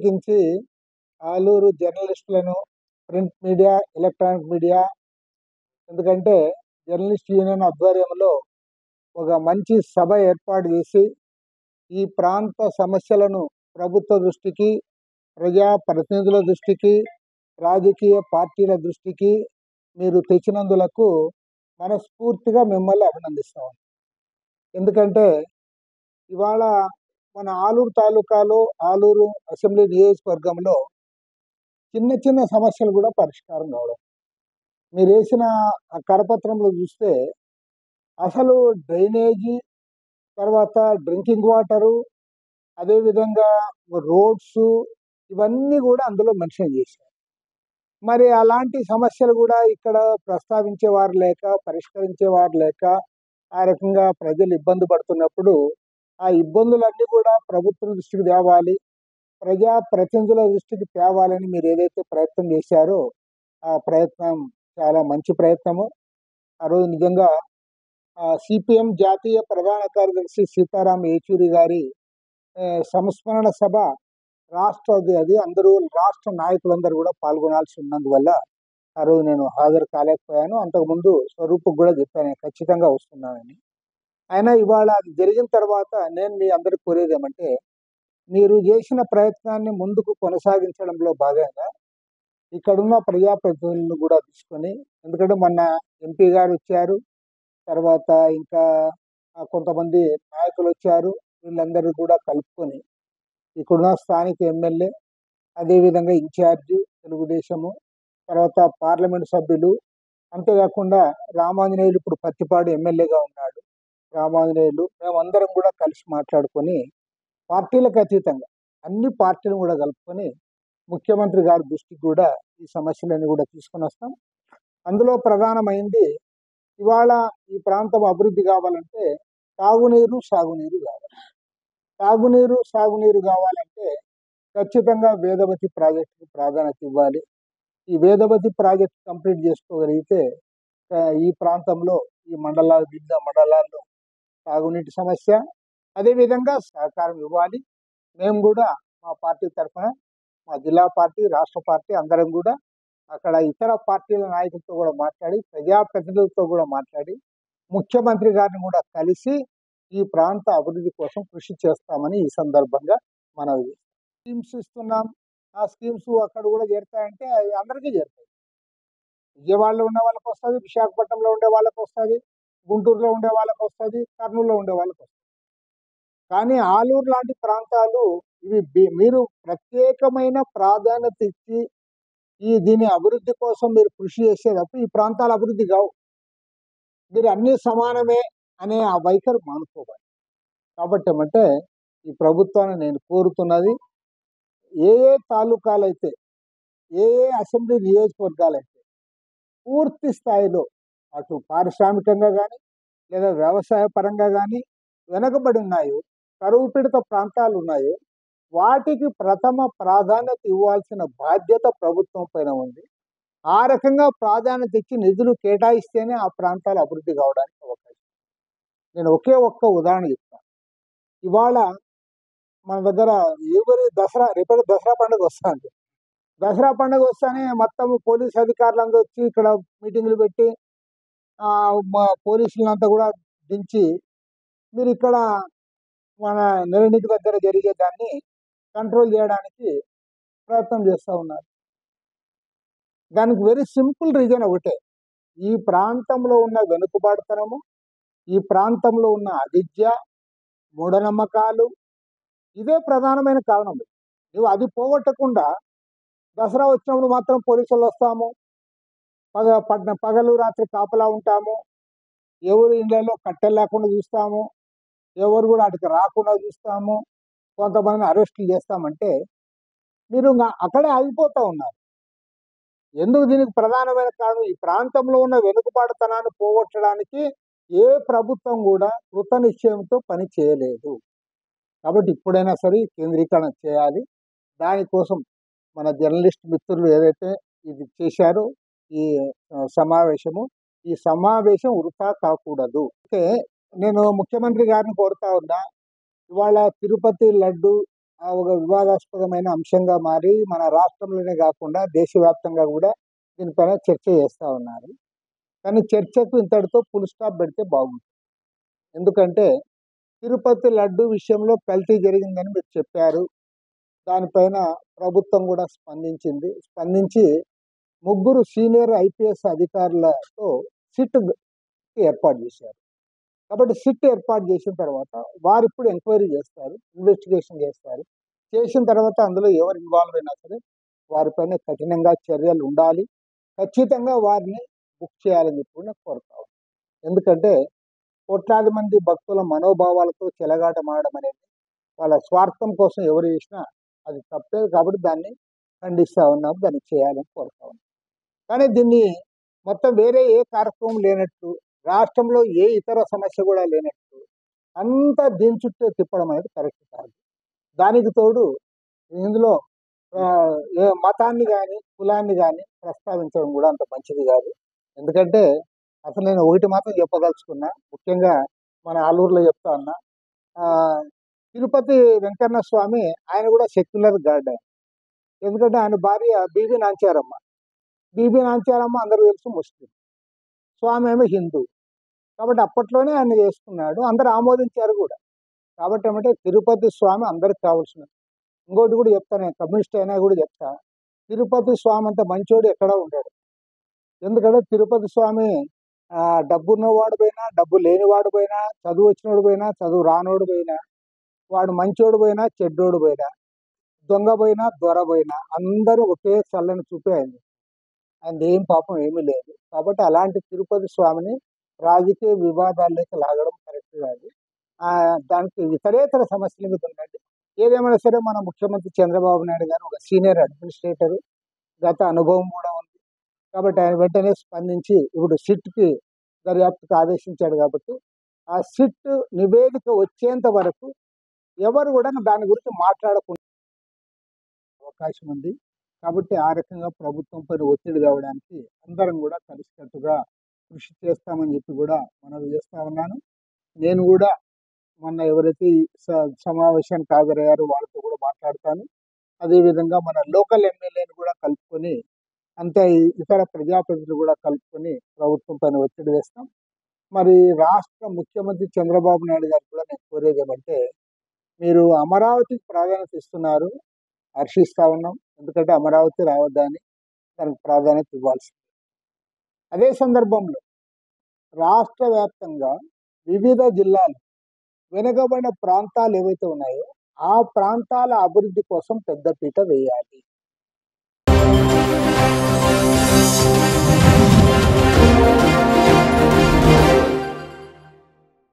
ప్రత్యేకించి ఆలూరు జర్నలిస్టులను, print media, electronic media, ఎందుకంటే జర్నలిస్ట్ యూనియన్ ఆధ్వర్యంలో ఒక మంచి సభ ఏర్పాటు చేసి ఈ ప్రాంత సమస్యలను ప్రభుత్వ దృష్టికి, ప్రజా ప్రతినిధుల దృష్టికి, రాజకీయ పార్టీల దృష్టికి మీరు తెచ్చినందులకు మనస్ఫూర్తిగా మిమ్మల్ని అభినందిస్తాం. ఎందుకంటే ఇవాళ మన ఆలూరు తాలూకాలో, ఆలూరు అసెంబ్లీ నియోజకవర్గంలో చిన్న చిన్న సమస్యలు కూడా పరిష్కారం కావడం. మీరు వేసిన ఆ కరపత్రంలో చూస్తే అసలు డ్రైనేజీ, తర్వాత డ్రింకింగ్ వాటరు, అదేవిధంగా రోడ్స్, ఇవన్నీ కూడా అందులో మెన్షన్ చేశారు. మరి అలాంటి సమస్యలు కూడా ఇక్కడ ప్రస్తావించేవారు లేక, పరిష్కరించేవారు లేక, ఆ రకంగా ప్రజలు ఇబ్బంది పడుతున్నప్పుడు ఆ ఇబ్బందులన్నీ కూడా ప్రభుత్వం దృష్టికి తేవాలి, ప్రజా ప్రతినిధుల దృష్టికి తేవాలని మీరు ఏదైతే ప్రయత్నం చేశారో ఆ ప్రయత్నం చాలా మంచి ప్రయత్నము. ఆ రోజు నిజంగా సిపిఎం జాతీయ ప్రధాన కార్యదర్శి సీతారాం ఏచూరి గారి సంస్మరణ సభ అది అందరూ రాష్ట్ర నాయకులందరూ కూడా పాల్గొనాల్సి ఉన్నందువల్ల ఆ రోజు నేను హాజరు కాలేకపోయాను. అంతకుముందు స్వరూపుకు కూడా చెప్పాను ఖచ్చితంగా వస్తున్నానని. అయినా ఇవాళ అది జరిగిన తర్వాత నేను మీ అందరికి కోరేది ఏమంటే, మీరు చేసిన ప్రయత్నాన్ని ముందుకు కొనసాగించడంలో భాగంగా ఇక్కడున్న ప్రజాప్రతినిధులను కూడా తీసుకొని, ఎందుకంటే మొన్న ఎంపీ గారు వచ్చారు, తర్వాత ఇంకా కొంతమంది నాయకులు వచ్చారు, వీళ్ళందరూ కూడా కలుపుకొని ఇక్కడున్న స్థానిక ఎమ్మెల్యే, అదేవిధంగా ఇన్ఛార్జి తెలుగుదేశము, తర్వాత పార్లమెంట్ సభ్యులు, అంతేకాకుండా రామాంజనేయులు ఇప్పుడు పత్తిపాడు ఎమ్మెల్యేగా ఉన్నాడు రామాంజనేయులు, మేమందరం కూడా కలిసి మాట్లాడుకొని పార్టీలకు అతీతంగా అన్ని పార్టీలను కూడా కలుపుకొని ముఖ్యమంత్రి గారి దృష్టికి కూడా ఈ సమస్యలన్నీ కూడా తీసుకొని వస్తాం. అందులో ప్రధానమైంది ఇవాళ ఈ ప్రాంతం అభివృద్ధి కావాలంటే తాగునీరు, సాగునీరు కావాలి. సాగునీరు కావాలంటే ఖచ్చితంగా వేదవతి ప్రాజెక్టుకు ప్రాధాన్యత ఇవ్వాలి. ఈ వేదవతి ప్రాజెక్ట్ కంప్లీట్ చేసుకోగలిగితే ఈ ప్రాంతంలో ఈ వివిధ మండలాల్లో తాగునీటి సమస్య, అదేవిధంగా సహకారం ఇవ్వాలి. మేము కూడా మా పార్టీ తరఫున, మా జిల్లా పార్టీ, రాష్ట్ర పార్టీ అందరం కూడా అక్కడ ఇతర పార్టీల నాయకులతో కూడా మాట్లాడి, ప్రజాప్రతినిధులతో కూడా మాట్లాడి, ముఖ్యమంత్రి గారిని కూడా కలిసి ఈ ప్రాంత అభివృద్ధి కోసం కృషి చేస్తామని ఈ సందర్భంగా మనవి. స్కీమ్స్ ఇస్తున్నాం, ఆ స్కీమ్స్ అక్కడ కూడా చేరుతాయంటే అవి అందరికీ చేరుతాయి. విజయవాడలో ఉండే వాళ్ళకి వస్తుంది, విశాఖపట్నంలో ఉండే వాళ్ళకి వస్తుంది, గుంటూరులో ఉండే వాళ్ళకి వస్తుంది, కర్నూలులో ఉండే వాళ్ళకి వస్తుంది. కానీ ఆలూరు లాంటి ప్రాంతాలు ఇవి మీరు ప్రత్యేకమైన ప్రాధాన్యత ఇచ్చి దీని అభివృద్ధి కోసం మీరు కృషి చేసేటప్పుడు ఈ ప్రాంతాల అభివృద్ధి కావు. మీరు అన్ని సమానమే అనే ఆ వైఖరి మానుకోవాలి. కాబట్టి ఏమంటే ఈ ప్రభుత్వాన్ని నేను కోరుతున్నది, ఏ తాలూకాలైతే, ఏ అసెంబ్లీ నియోజకవర్గాలైతే పూర్తి స్థాయిలో అటు పారిశ్రామికంగా కానీ లేదా వ్యవసాయ పరంగా కానీ వెనకబడి ఉన్నాయో, కరువు పీడిత ప్రాంతాలు ఉన్నాయో, వాటికి ప్రథమ ప్రాధాన్యత ఇవ్వాల్సిన బాధ్యత ప్రభుత్వం పైన ఉంది. ఆ రకంగా ప్రాధాన్యత ఇచ్చి నిధులు కేటాయిస్తేనే ఆ ప్రాంతాలు అభివృద్ధి కావడానికి అవకాశం. నేను ఒకే ఒక్క ఉదాహరణ చెప్తాను. ఇవాళ మన దగ్గర రేపటి దసరా పండుగ వస్తుంది. దసరా పండుగ వస్తానే మొత్తం పోలీస్ అధికారులందరూ వచ్చి ఇక్కడ మీటింగులు పెట్టి పోలీసులంతా కూడా దించి మీరు ఇక్కడ మన నిర్ణీతి దగ్గర జరిగే దాన్ని కంట్రోల్ చేయడానికి ప్రయత్నం చేస్తూ ఉన్నారు. దానికి వెరీ సింపుల్ రీజన్ ఒకటే, ఈ ప్రాంతంలో ఉన్న వెనుకబాటుతనము, ఈ ప్రాంతంలో ఉన్న అవిద్య, మూఢనమ్మకాలు, ఇదే ప్రధానమైన కారణం. నువ్వు అది పోగొట్టకుండా దసరా వచ్చినప్పుడు మాత్రం పోలీసులు వస్తాము, పగలు రాత్రి కాపలా ఉంటాము, ఎవరు ఇళ్లలో కట్టెలు లేకుండా చూస్తాము, ఎవరు కూడా అటుకు రాకుండా చూస్తాము, కొంతమందిని అరెస్టులు చేస్తామంటే మీరు అక్కడే ఆగిపోతూ ఉన్నారు. ఎందుకు? దీనికి ప్రధానమైన కారణం ఈ ప్రాంతంలో ఉన్న వెనుకబాటుతనాన్ని పోగొట్టడానికి ఏ ప్రభుత్వం కూడా కృత నిశ్చయంతో పని చేయలేదు. కాబట్టి ఇప్పుడైనా సరే కేంద్రీకరణ చేయాలి. దానికోసం మన జర్నలిస్ట్ మిత్రులు ఏదైతే ఇది చేశారో ఈ సమావేశం వృథా కాకూడదు. అయితే నేను ముఖ్యమంత్రి గారిని కోరుతా ఉన్నా, ఇవాళ తిరుపతి లడ్డు ఒక వివాదాస్పదమైన అంశంగా మారి మన రాష్ట్రంలోనే కాకుండా దేశవ్యాప్తంగా కూడా దీనిపైన చర్చ చేస్తూ ఉన్నారు. కానీ చర్చకు ఇంతటితో ఫుల్ స్టాప్ పెడితే బాగుంటుంది. ఎందుకంటే తిరుపతి లడ్డు విషయంలో కల్తీ జరిగిందని మీరు చెప్పారు. దానిపైన ప్రభుత్వం కూడా స్పందించి ముగ్గురు సీనియర్ ఐపీఎస్ అధికారులతో సిట్ ఏర్పాటు చేశారు. కాబట్టి సిట్ ఏర్పాటు చేసిన తర్వాత వారు ఇప్పుడు ఎంక్వైరీ చేస్తారు, ఇన్వెస్టిగేషన్ చేస్తారు. చేసిన తర్వాత అందులో ఎవరు ఇన్వాల్వ్ అయినా సరే వారిపైన కఠినంగా చర్యలు ఉండాలి. ఖచ్చితంగా వారిని బుక్ చేయాలని చెప్పి కూడా కోరుతాం. ఎందుకంటే కోట్లాది మంది భక్తుల మనోభావాలతో చెలగాటమాడడం అనేది వాళ్ళ స్వార్థం కోసం ఎవరు చేసినా అది తప్పే. కాబట్టి దాన్ని ఖండిస్తూ ఉన్నాం, దాన్ని చేయాలని కోరుతా ఉన్నాం. కానీ దీన్ని మొత్తం వేరే ఏ కార్యక్రమం లేనట్టు, రాష్ట్రంలో ఏ ఇతర సమస్య కూడా లేనట్టు అంతా దీని చుట్టూ తిప్పడం అనేది కరెక్ట్ కాదు. దానికి తోడు ఇందులో ఏ మతాన్ని కానీ కులాన్ని కానీ ప్రస్తావించడం కూడా అంత మంచిది కాదు. ఎందుకంటే అసలు నేను ఒకటి మాత్రం చెప్పదలుచుకున్నా, ముఖ్యంగా మన ఆలూరులో చెప్తా ఉన్నా. తిరుపతి వెంకన్న స్వామి ఆయన కూడా సెక్యులర్ గాడ్. ఎందుకంటే ఆయన భార్య బీబీ నాంచారమ్మ. బీబీ నాంచారమ్మ అందరూ తెలుసు ముస్లిం, స్వామి ఏమో హిందూ. కాబట్టి అప్పట్లోనే ఆయన చేసుకున్నాడు, అందరూ ఆమోదించారు కూడా. కాబట్టి ఏమంటే తిరుపతి స్వామి అందరికి కావాల్సిన. ఇంకోటి కూడా చెప్తాను, నేను కమ్యూనిస్ట్ అయినా కూడా చెప్తా, తిరుపతి స్వామి అంత మంచోడు ఎక్కడా ఉంటాడు. ఎందుకంటే తిరుపతి స్వామి డబ్బు ఉన్నవాడు పోయినా, డబ్బు లేనివాడు పోయినా, చదువు వచ్చినోడు పోయినా, చదువు రానోడు పోయినా, వాడు మంచోడు పోయినా, చెడ్డోడు పోయినా, దొంగ పోయినా, దొర పోయినా అందరూ ఒకే చల్లని చూపే అయింది. ఆయన ఏం పాపం ఏమీ లేదు. కాబట్టి అలాంటి తిరుపతి స్వామిని రాజకీయ వివాదాల్లోకి లాగడం కరెక్ట్ కాదు. దానికి ఇతరేతర సమస్యల మీద ఉందండి. ఏదేమైనా సరే మన ముఖ్యమంత్రి చంద్రబాబు నాయుడు గారు ఒక సీనియర్ అడ్మినిస్ట్రేటర్, గత అనుభవం కూడా ఉంది. కాబట్టి ఆయన వెంటనే స్పందించి ఇప్పుడు సిట్కి దర్యాప్తుకు ఆదేశించాడు. కాబట్టి ఆ సిట్ నివేదిక వచ్చేంత వరకు ఎవరు కూడా దాని గురించి మాట్లాడకుండా అవకాశం ఉంది. కాబట్టి ఆ రకంగా ప్రభుత్వం పైన ఒత్తిడి తేవడానికి అందరం కూడా కలిసికట్టుగా కృషి చేస్తామని చెప్పి కూడా మనవి చేస్తా ఉన్నాను. నేను కూడా మొన్న ఎవరైతే సమావేశానికి హాజరయ్యారో వాళ్ళతో కూడా మాట్లాడతాను. అదేవిధంగా మన లోకల్ ఎమ్మెల్యేని కూడా కలుపుకొని, అంతే ఇతర ప్రజాప్రతినిధులు కూడా కలుపుకొని ప్రభుత్వం పైన ఒత్తిడి వేస్తాం. మరి రాష్ట్ర ముఖ్యమంత్రి చంద్రబాబు నాయుడు గారు కూడా నేను కోరేది ఏమంటే, మీరు అమరావతికి ప్రాధాన్యత ఇస్తున్నారు, హర్షిస్తా ఉన్నాం. ఎందుకంటే అమరావతి రావద్దని దానికి ప్రాధాన్యత ఇవ్వాల్సింది. అదే సందర్భంలో రాష్ట్ర వ్యాప్తంగా వివిధ జిల్లాలు వెనుకబడిన ప్రాంతాలు ఏవైతే ఉన్నాయో ఆ ప్రాంతాల అభివృద్ధి కోసం పెద్దపీట వేయాలి.